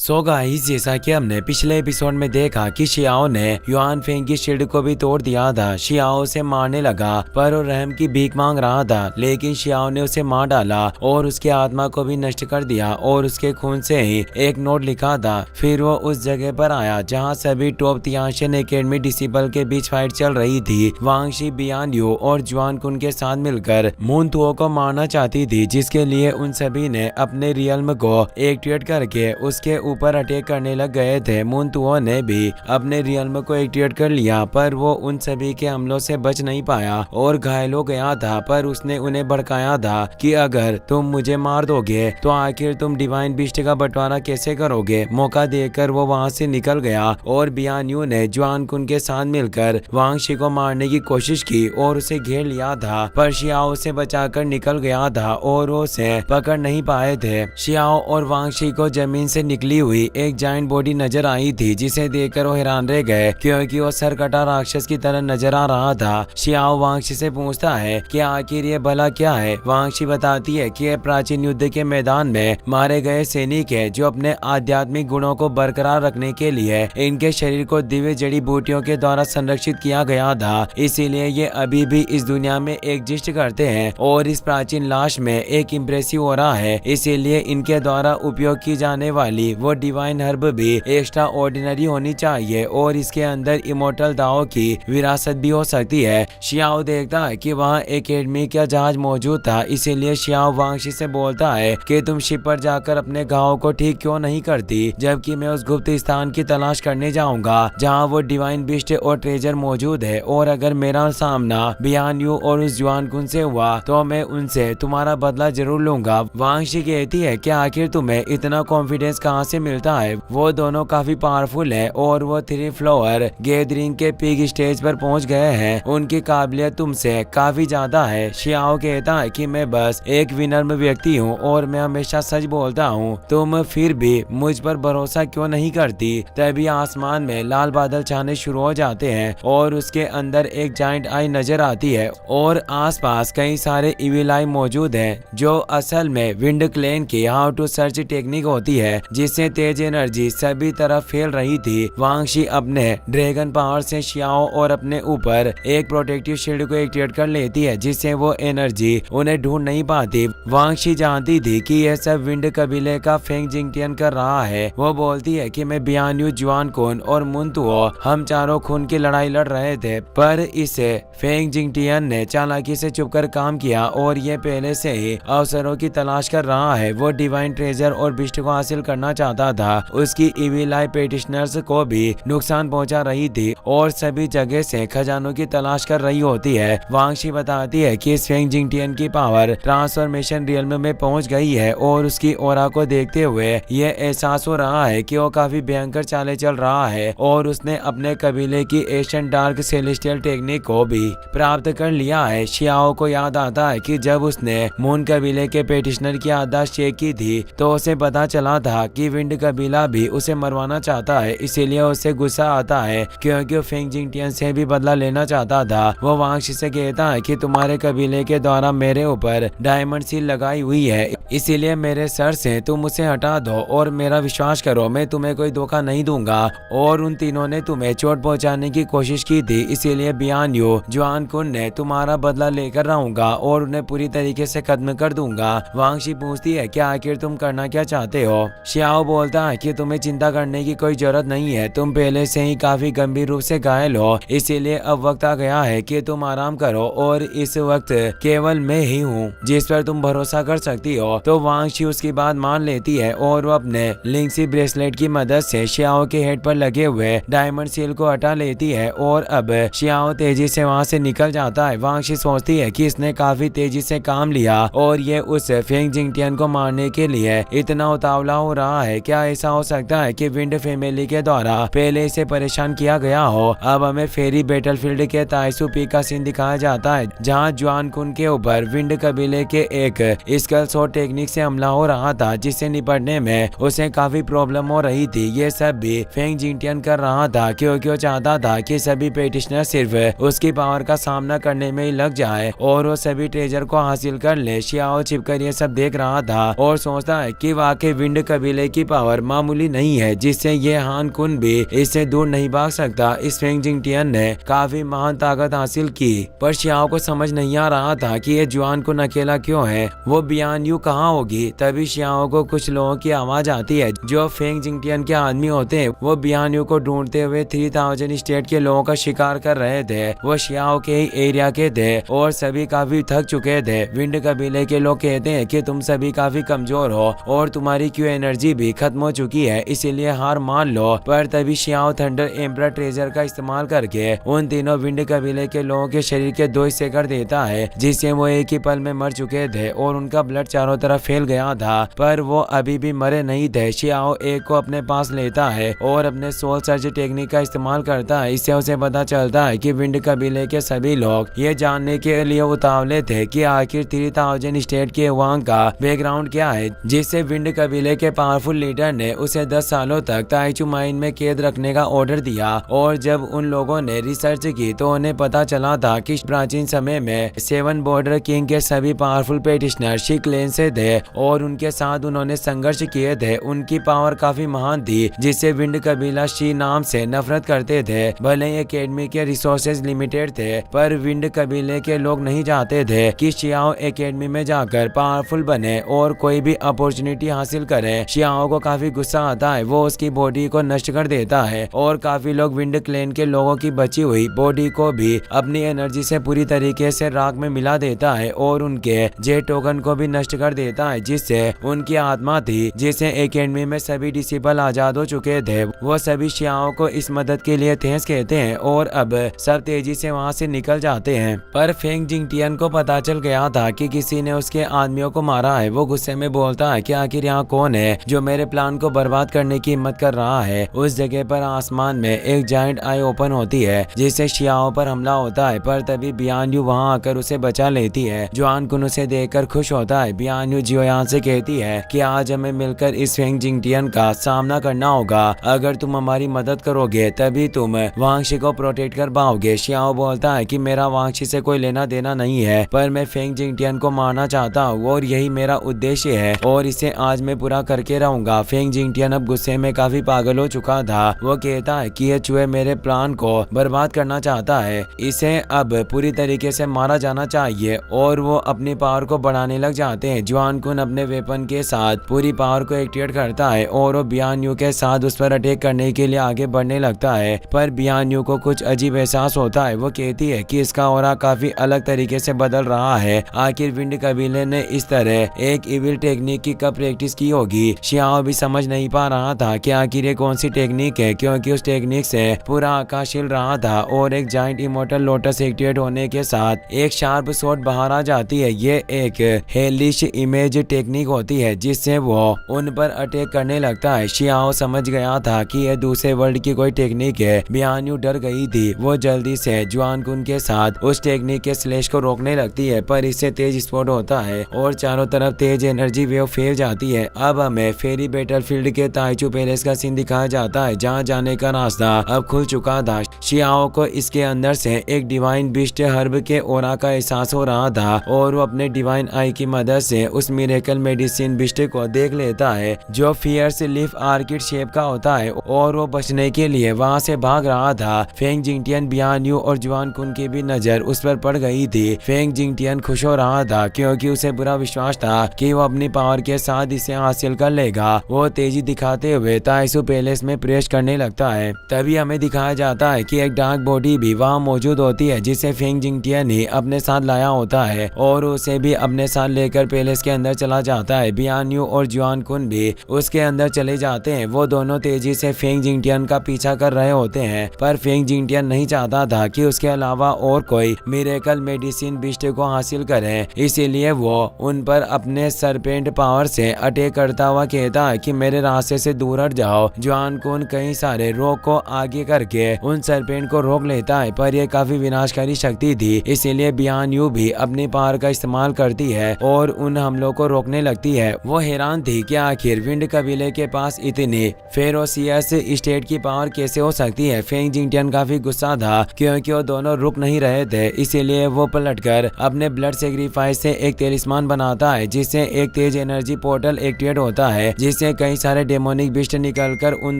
So guys, जैसा कि हमने पिछले एपिसोड में देखा कि शियाओ ने युआन फेंग की शील्ड को भी तोड़ दिया था। शियाओ उसे मारने लगा पर वो रहम की भीख मांग रहा था, लेकिन शियाओ ने उसे मार डाला और उसकी आत्मा को भी नष्ट कर दिया और उसके खून से ही एक नोट लिखा था। फिर वो उस जगह पर आया जहाँ सभी टॉप तियानशेन एकेडमी डिसिपल के बीच फाइट चल रही थी। वांग शी, बियान यू और जुआन कुन के साथ मिलकर मून तुओ को मारना चाहती थी, जिसके लिए उन सभी ने अपने रियल्म को एक्टिवेट करके उसके ऊपर अटैक करने लग गए थे। मून तुओ ने भी अपने रियल्म को एक्टिवेट कर लिया, पर वो उन सभी के हमलों से बच नहीं पाया और घायल हो गया था। पर उसने उन्हें भड़काया था कि अगर तुम मुझे मार दोगे तो आखिर तुम डिवाइन बीस्ट का बंटवारा कैसे करोगे। मौका देकर वो वहां से निकल गया और बियान यू ने जुआन कुन के साथ मिलकर वांग शी को मारने की कोशिश की और उसे घेर लिया था, पर शियाओ से बचाकर निकल गया था और वो उसे पकड़ नहीं पाए थे। शियाओ और वांग शी को जमीन से निकली हुई एक जायंट बॉडी नजर आई थी, जिसे देखकर वो हैरान रह गए क्योंकि वो सरकटा राक्षस की तरह नजर आ रहा था। शियाओ वांग शी से पूछता है कि आखिर ये भला क्या है। वांग शी बताती है कि यह प्राचीन युद्ध के मैदान में मारे गए सैनिक है जो अपने आध्यात्मिक गुणों को बरकरार रखने के लिए इनके शरीर को दिव्य जड़ी बूटियों के द्वारा संरक्षित किया गया था, इसीलिए ये अभी भी इस दुनिया में एग्जिस्ट करते हैं और इस प्राचीन लाश में एक इम्प्रेसिव ऑरा है, इसीलिए इनके द्वारा उपयोग की जाने वाली वो डिवाइन हर्ब भी एक्स्ट्रा ऑर्डिनरी होनी चाहिए और इसके अंदर इमोर्टल दाओ की विरासत भी हो सकती है। शियाओ देखता है कि वहाँ एकेडमी का जहाज मौजूद था, इसीलिए शियाओ वांग शी से बोलता है कि तुम शिप पर जाकर अपने घावों को ठीक क्यों नहीं करती, जबकि मैं उस गुप्त स्थान की तलाश करने जाऊंगा जहाँ वो डिवाइन बिस्ट और ट्रेजर मौजूद है, और अगर मेरा सामना बियान यू और उस जुआन कुन से हुआ तो मैं उनसे तुम्हारा बदला जरूर लूंगा। वांग शी कहती है कि आखिर तुम्हें इतना कॉन्फिडेंस कहाँ से मिलता है। वो दोनों काफी पावरफुल है और वो 3 फ्लोर गैदरिंग के पीक स्टेज पर पहुंच गए हैं, उनकी काबिलियत तुमसे काफी ज्यादा है। शियाओ कहता है कि मैं बस एक विनम्र व्यक्ति हूँ और मैं हमेशा सच बोलता हूँ, तुम फिर भी मुझ पर भरोसा क्यों नहीं करती। तभी आसमान में लाल बादल छाने शुरू हो जाते हैं और उसके अंदर एक जायंट आई नजर आती है और आसपास कई सारे इविल आई मौजूद हैं, जो असल में विंड क्लेन की हाउ टू सर्च टेक्निक होती है, जिससे तेज एनर्जी सभी तरफ फैल रही थी। वांग शी अपने ड्रैगन पावर से शियाओ और अपने ऊपर एक प्रोटेक्टिव शील्ड को एक्टिवेट कर लेती है, जिससे वो एनर्जी उन्हें ढूंढ नहीं पाती। वांग शी जानती थी कि यह सब विंड कबीले का फेंग जिंगटियन कर रहा है। वो बोलती है कि मैं बियान यू, जुआन कुन और मून तुओ हम चारों खून की लड़ाई लड़ रहे थे, पर इसे फेंग जिंगटियन ने चालाकी से चुपकर काम किया और ये पहले से ही अवसरों की तलाश कर रहा है। वो डिवाइन ट्रेजर और बिस्ट को हासिल करना चाहता था, उसकी इविल आई पेटिशनर्स को भी नुकसान पहुंचा रही थी और सभी जगह से खजानों की तलाश कर रही होती है। वांग शी बताती है कि फेंग जिंगटियन की पावर ट्रांसफॉर्मेशन रियल्म में पहुंच गई है और उसकी ऑरा को देखते हुए ये एहसास हो रहा है कि वो काफी भयंकर चाले चल रहा है और उसने अपने कबीले की एशियन डार्क सेलेस्टियल टेक्निक को भी प्राप्त कर लिया है। शियाओ को याद आता है कि जब उसने मून कबीले के पेटिशनर की याददाश्त चेक की थी तो उसे पता चला था कि विंड कबीला भी उसे मरवाना चाहता है, इसीलिए उसे गुस्सा आता है क्योंकि वो फेंग जिंगटियन से भी बदला लेना चाहता था। वो वांग शी से कहता है कि तुम्हारे कबीले के द्वारा मेरे ऊपर डायमंड सील लगाई हुई है, इसीलिए मेरे सर से तुम उसे हटा दो और मेरा विश्वास करो, मैं तुम्हें कोई धोखा नहीं दूंगा। और उन तीनों ने तुम्हें चोट पहुंचाने की कोशिश की थी, इसीलिए बियान यू, जुआन कुन ने तुम्हारा बदला लेकर रहूंगा और उन्हें पूरी तरीके से खत्म कर दूंगा। वांग शी पूछती है कि आखिर तुम करना क्या चाहते हो। शियाओ बोलता है कि तुम्हें चिंता करने की कोई जरूरत नहीं है, तुम पहले से ही काफी गंभीर रूप से घायल हो, इसीलिए अब वक्त आ गया है कि तुम आराम करो और इस वक्त केवल मैं ही हूँ जिस पर तुम भरोसा कर सकती हो। तो वांग शी उसकी बात मान लेती है और वो अपने लिंक्सी ब्रेसलेट की मदद से शियाओ के हेड पर लगे हुए डायमंड सील को हटा लेती है और अब शियाओ तेजी से वहाँ से निकल जाता है। वांग शी सोचती है कि इसने काफी तेजी से काम लिया और ये उस फेंग जिंगटियन को मारने के लिए इतना उतावला हो रहा है। क्या ऐसा हो सकता है कि विंड फैमिली के द्वारा पहले इसे परेशान किया गया हो। अब हमें फेरी बैटलफील्ड के ताइसू पीक का सीन दिखाया जाता है, जहाँ जुआन कुन के ऊपर विंड कबीले के एक स्कल शॉट टेक्निक से हमला हो रहा था, जिससे निपटने में उसे काफी प्रॉब्लम हो रही थी। ये सब भी फेंग जिंगटियन कर रहा था क्योंकि वो चाहता था कि सभी पेटिशनर सिर्फ उसकी पावर का सामना करने में ही लग जाए और वो सभी ट्रेजर को हासिल कर ले। शियाओ छिपकर ये सब देख रहा था और सोचता है कि वाकई विंड कबीले की पावर मामूली नहीं है, जिससे ये हान कुन भी इससे दूर नहीं भाग सकता। इस फेंग जिंगटियन ने काफी महान ताकत हासिल की, पर शियाओ को समझ नहीं आ रहा था कि ये जुआन कुन अकेला क्यों है, वो बियान यू कहाँ होगी। तभी शियाओ को कुछ लोगों की आवाज आती है जो फेंग जिंगटियन के आदमी होते हैं। वो बियान यू को ढूंढते हुए 3000 स्टेट के लोगों का शिकार कर रहे थे। वो शियाओ के ही एरिया के थे और सभी काफी थक चुके थे। विंड कबीले के लोग कहते हैं कि तुम सभी काफी कमजोर हो और तुम्हारी क्यू एनर्जी भी खत्म हो चुकी है, इसीलिए हार मान लो। पर तभी शियाओ थंडर एम्परर ट्रेजर का इस्तेमाल करके उन तीनों विंड कबीले के लोगों के शरीर के 2 हिस्से कर देता है, जिससे वो एक ही पल में मर चुके थे और उनका ब्लड चारों तरफ फैल गया था। पर वो अभी भी मरे नहीं थे। शियाओ एक को अपने पास लेता है और अपने सोल सर्च टेक्निक का इस्तेमाल करता है। इससे उसे पता चलता है कि विंड कबीले के सभी लोग ये जानने के लिए उतावले थे कि आखिर 3000 स्टेट के युवाओं का बैकग्राउंड क्या है, जिससे विंड कबीले के पावरफुल लीडर ने उसे 10 सालों तक ताइचू माइन में कैद रखने का ऑर्डर दिया। और जब उन लोगों ने रिसर्च की तो उन्हें पता चला था कि प्राचीन समय में 7 बॉर्डर किंग के सभी पावरफुल पेटिशनर शी क्लेन से थे और उनके साथ उन्होंने संघर्ष किए थे। उनकी पावर काफी महान थी, जिससे विंड कबीला शी नाम से नफरत करते थे। भले ही एकेडमी के रिसोर्सेज लिमिटेड थे, पर विंड कबीले के लोग नहीं चाहते थे कि शियाओ एकेडमी में जाकर पावरफुल बने और कोई भी अपॉर्चुनिटी हासिल करे। शियाओ को काफी गुस्सा आता है, वो उसकी बॉडी को नष्ट कर देता है और काफी लोग विंड क्लेन के लोगों की बची हुई बॉडी को भी अपनी एनर्जी से पूरी तरीके से राख में मिला देता है और उनके जे टोकन को भी नष्ट कर देता है, जिससे उनकी आत्मा थी जिसे एकेडमी में सभी डिसिपल आजाद हो चुके थे। वो सभी शियाओं को इस मदद के लिए थैंक्स कहते हैं और अब सब तेजी से वहाँ से निकल जाते हैं। पर फेंग जिंगटियन को पता चल गया था कि किसी ने उसके आदमियों को मारा है। वो गुस्से में बोलता है कि आखिर यहाँ कौन है जो मेरे प्लान को बर्बाद करने की हिम्मत कर रहा है। उस जगह पर आसमान में एक जायंट आई ओपन होती है, जिससे शियाओं पर हमला होता है। पर तभी बियान यू वहाँ आकर उसे बचा लेती है। जुआन कुन उसे देखकर खुश होता है। बियान यू जियोयान से कहती है कि आज हमें मिलकर इस फेंग जिंगटियन का सामना करना होगा। अगर तुम हमारी मदद करोगे तभी तुम वांगशी को प्रोटेक्ट कर पाओगे। शियाओ बोलता है कि मेरा वांगशी से कोई लेना देना नहीं है, पर मैं फेंग जिंगटियन को मारना चाहता हूँ और यही मेरा उद्देश्य है और इसे आज मैं पूरा करके रहूंगा। फेंग जिंगटियन अब गुस्से में काफी पागल हो चुका था। वो कहता है कि यह चूहे मेरे प्लान को बर्बाद करना चाहता है, इसे अब पूरी तरीके से मारा जाना चाहिए और वो अपनी पावर को बढ़ाने लग जाते हैं। जुआन कुन अपने वेपन के साथ पूरी पावर को एक्टिवेट करता है और वो बियान यू के साथ उस पर अटैक करने के लिए आगे बढ़ने लगता है। पर बियान यू को कुछ अजीब एहसास होता है। वो कहती है कि इसका ऑरा काफी अलग तरीके से बदल रहा है। आखिर विंड कबीले ने इस तरह एक इविल टेक्निक की कब प्रैक्टिस की होगी। शियाओ भी समझ नहीं पा रहा था कि आखिर ये कौन सी टेक्निक है, क्योंकि उस टेक्निक से पूरा आकाश हिल रहा था और एक जाइंट इमोर्टल लोटस एक्टिवेट होने के साथ एक शार्प शॉट बाहर आ जाती है। ये एक हेलिश इमेज टेक्निक होती है जिससे वो उन पर अटैक करने लगता है। शियाओ समझ गया था कि यह दूसरे वर्ल्ड की कोई टेक्निक है। बियान यू डर गई थी। वो जल्दी से जुआन कुन के साथ उस टेक्निक के स्लैश को रोकने लगती है, पर इससे तेज स्पॉट होता है और चारों तरफ तेज एनर्जी वेव फैल जाती है। अब हमें फेरी बैटलफील्ड के ताइचू पैलेस का सीन दिखाया जाता है, जहाँ जाने का रास्ता अब खुल चुका था। शियाओ को इसके अंदर से एक डिवाइन बिस्ट हर्ब के ओरा का एहसास हो रहा था और वो अपने डिवाइन आई की मदद से उस मिरेकल मेडिसिन बिस्ट को देख लेता है जो फियर्स लीफ आर्किड शेप का होता है और वो बचने के लिए वहाँ से भाग रहा था। फेंग जिंगटियन, बियान यू और जुआन कुन की भी नजर उस पर पड़ गई थी। फेंग जिंगटियन खुश हो रहा था क्योंकि उसे पूरा विश्वास था कि वो अपनी पावर के साथ इसे हासिल कर लेगा। वो तेजी दिखाते हुए ताइसू पैलेस में प्रवेश करने लगता है। तभी हमें दिखाया जाता है कि एक डार्क बॉडी भी वहाँ मौजूद होती है जिसे फेंग जिंगटियन ही अपने साथ लाया होता है और उसे भी अपने साथ लेकर पैलेस के अंदर चला जाता है। बियान यू और जुआन कुन भी उसके अंदर चले जाते हैं। वो दोनों तेजी से फेंग जिंगटियन का पीछा कर रहे होते हैं, पर फेंग जिंगटियन नहीं चाहता था कि उसके अलावा और कोई मिरेकल मेडिसिन बिस्ट को हासिल करे, इसीलिए वो उन पर अपने सरपेंट पावर से अटैक करता हुआ कहता है कि मेरे रास्ते से दूर हट जाओ। जुआन कुन कई सारे रोक को आगे करके उन सरपेंट को रोक लेता है, पर यह काफी विनाशकारी शक्ति थी, इसीलिए बियान यू भी अपनी पावर का इस्तेमाल करती है और उन हमलों को रोकने लगती है। वो हैरान थी कि आखिर विंड कबीले के पास इतनी फेरोसियस स्टेट की पावर कैसे हो सकती है। फेंग जिंगटियन काफी गुस्सा था क्योंकि वो दोनों रुक नहीं रहे थे, इसीलिए वो पलटकर अपने ब्लड सेक्रीफाइस से एक तेलिस्मान बनाता है जिससे एक तेज एनर्जी पोर्टल एक्टिवेट होता है, जिससे कई सारे डेमोनिक बिस्ट निकलकर उन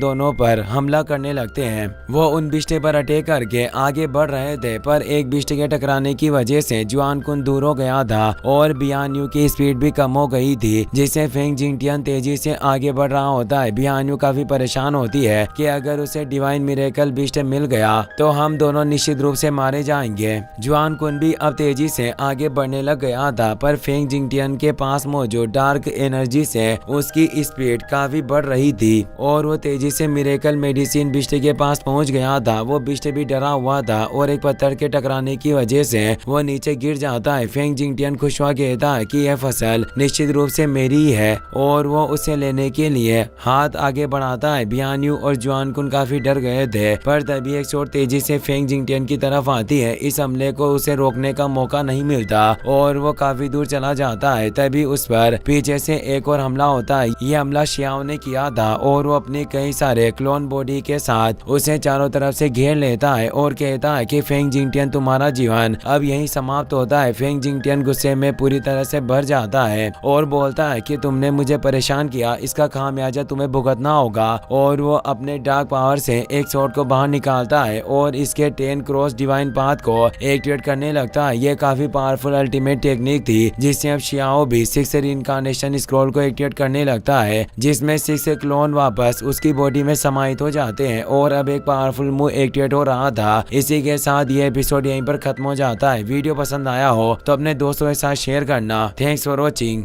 दोनों पर हमला करने लगते हैं। वो उन बिस्ट पर अटैक करके आगे बढ़ रहे थे, पर एक बिस्ट के टकराने की वजह से जुआन कुन दूर हो गया था और बियान यू की स्पीड भी कम हो गई थी, जिससे फेंग जिंगटियन तेजी से आगे बढ़ रहा होता है। बियान यू काफी परेशान होती है कि अगर उसे डिवाइन मिरेकल बिस्ट मिल गया तो हम दोनों निश्चित रूप से मारे जाएंगे। जुआन कुन भी अब तेजी से आगे बढ़ने लग गया था, पर फेंग जिंगटियन के पास मौजूद डार्क एनर्जी से उसकी स्पीड काफी बढ़ रही थी और वो तेजी से मिरेकल मेडिसिन बिस्ट के पास पहुंच गया था। वो बिस्ट भी डरा हुआ था और एक पत्थर के टकराने की वजह से वो नीचे गिर जाता है। फेंग जिंगटियन खुश हुआ कहता है कि यह फसल निश्चित रूप से मेरी ही है और वो उसे लेने के लिए हाथ आगे बढ़ाता है। बियान यू और जुआन कुन काफी डर गए थे, पर तभी एक शॉट तेजी से फेंग जिंगटियन की तरफ आती है। इस हमले को उसे रोकने का मौका नहीं मिलता और वो काफी दूर चला जाता है। तभी उस पर पीछे से एक और हमला होता है। ये हमला शियाओ ने किया था और वो अपने कई सारे क्लोन बॉडी के साथ उसे चारों तरफ से घेर लेता है और कहता है कि फेंग जिंगटियन तुम्हारा जीवन अब यहीं समाप्त होता है। फेंग जिंगटियन गुस्से में पूरी तरह से भर जाता है और बोलता है कि तुमने मुझे परेशान किया, इसका खामियाजा तुम्हें भुगतना होगा। और वो अपने डार्क पावर से एक शॉट को बाहर निकालता है और इसके 10 क्रॉस डिवाइन पाथ को एक्टिवेट करने लगता है। ये काफी पावरफुल अल्टीमेट टेक्निक थी, जिससे अब शियाओ भी 6 रीइंकार्नेशन स्क्रॉल को एक्टिवेट करने लगता है, जिसमें 6 क्लोन वापस उसकी बॉडी में समाहित हो जाते हैं और अब एक पावरफुल मूव एक्टिवेट हो रहा था। इसी के साथ ये एपिसोड यहीं पर खत्म हो जाता है। वीडियो पसंद आया हो तो अपने दोस्तों के साथ शेयर करना। Thanks for watching.